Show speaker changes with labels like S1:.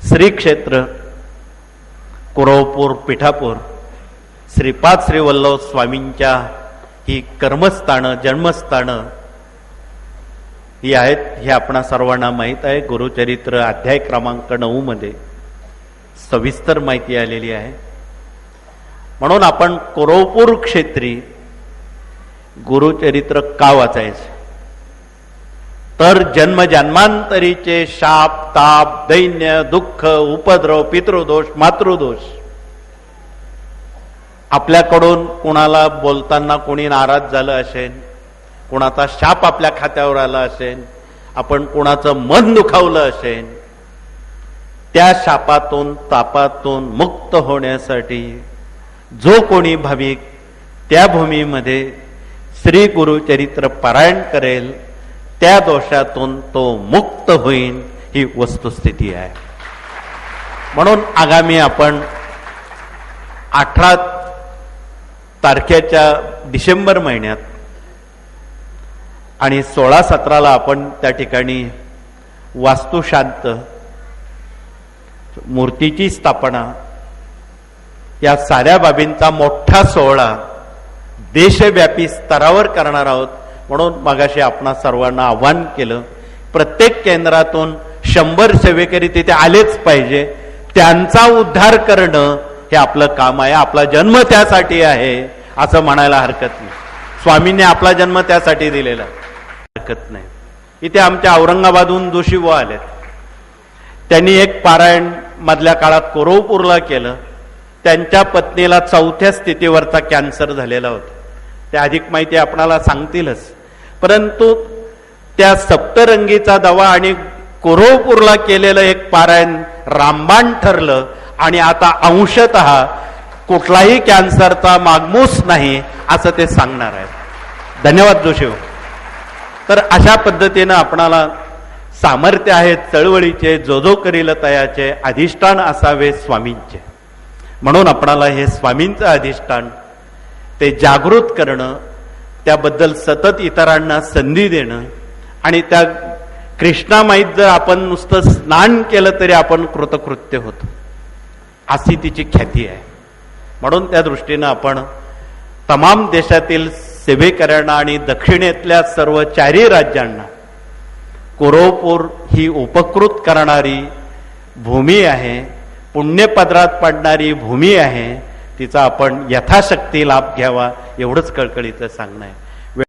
S1: श्री क्षेत्र कुरवपूर पिठापूर श्रीपाद श्री वल्लभ स्वामींच्या ही कर्मस्थानं जन्मस्थानं ही आहेत हे आपणा सर्वांना माहीत आहे. गुरुचरित्र अध्याय क्रमांक 9 मध्ये सविस्तर माहिती आलेली आहे. म्हणून आपण कुरवपूर क्षेत्री गुरुचरित्र का वाचायचे तर जन्मजन्मांतरीचे शाप ताप दैन्य दुःख उपद्रव पितृदोष मातृदोष आपल्याकडून कुणाला बोलताना कोणी नाराज झालं असेल, कुणाचा शाप आपल्या खात्यावर आला असेल, आपण कुणाचं मन दुखावलं असेल, त्या शापातून तापातून मुक्त होण्यासाठी जो कोणी भाविक त्या भूमीमध्ये श्री गुरुचरित्र पारायण करेल त्या दोषातून तो मुक्त होईल ही वस्तुस्थिती आहे. म्हणून आगामी आपण 18 तारखेच्या डिसेंबर महिन्यात आणि 16-17 आपण त्या ठिकाणी वास्तुशांत मूर्तीची स्थापना या साऱ्या बाबींचा मोठा सोहळा देशव्यापी स्तरावर करणार आहोत. म्हणून मगाशी आपणा सर्वांना आव्हान केलं, प्रत्येक केंद्रातून 100 सेवेकरी तिथे आलेच पाहिजे. त्यांचा उद्धार करणं हे आपलं काम आहे. आपला जन्म त्यासाठी आहे असं म्हणायला हरकत नाही. स्वामींनी आपला जन्म त्यासाठी दिलेला हरकत नाही. इथे आमच्या औरंगाबादहून जोशीबुवा आले. त्यांनी एक पारायण मधल्या काळात कुरवपूरला केलं. त्यांच्या पत्नीला 4थ्या स्थितीवरचा कॅन्सर झालेला होता. त्या अधिक माहिती आपणाला सांगतीलच. परंतु त्या सप्तरंगीचा दवा आणि कुरवपूरला केलेलं एक पारायण रामबाण ठरलं आणि आता अंशतः कुठलाही कॅन्सरचा मागमूस नाही असं ते सांगणार आहेत. धन्यवाद जोशी. तर अशा पद्धतीनं आपणाला सामर्थ्य आहे चळवळीचे, जो जो करील तयाचे अधिष्ठान असावे स्वामींचे. म्हणून आपणाला हे स्वामींचं अधिष्ठान ते जागृत करणं, त्याबद्दल सतत इतरांना संधी देणं आणि त्या कृष्णामाईत जर आपण नुसतं स्नान केलं तरी आपण कृतकृत्य होतो अशी तिची ख्याती आहे. म्हणून त्या दृष्टीनं आपण तमाम देशातील सेवेकऱ्यांना आणि दक्षिणेतल्या सर्व 4 राज्यांना कुरवपूर ही उपकृत करणारी भूमी आहे, पुण्यपदरात पडणारी भूमी आहे. तिचा आपण यथाशक्ती लाभ घ्यावा एवढंच कळकळीचं सांगणं आहे.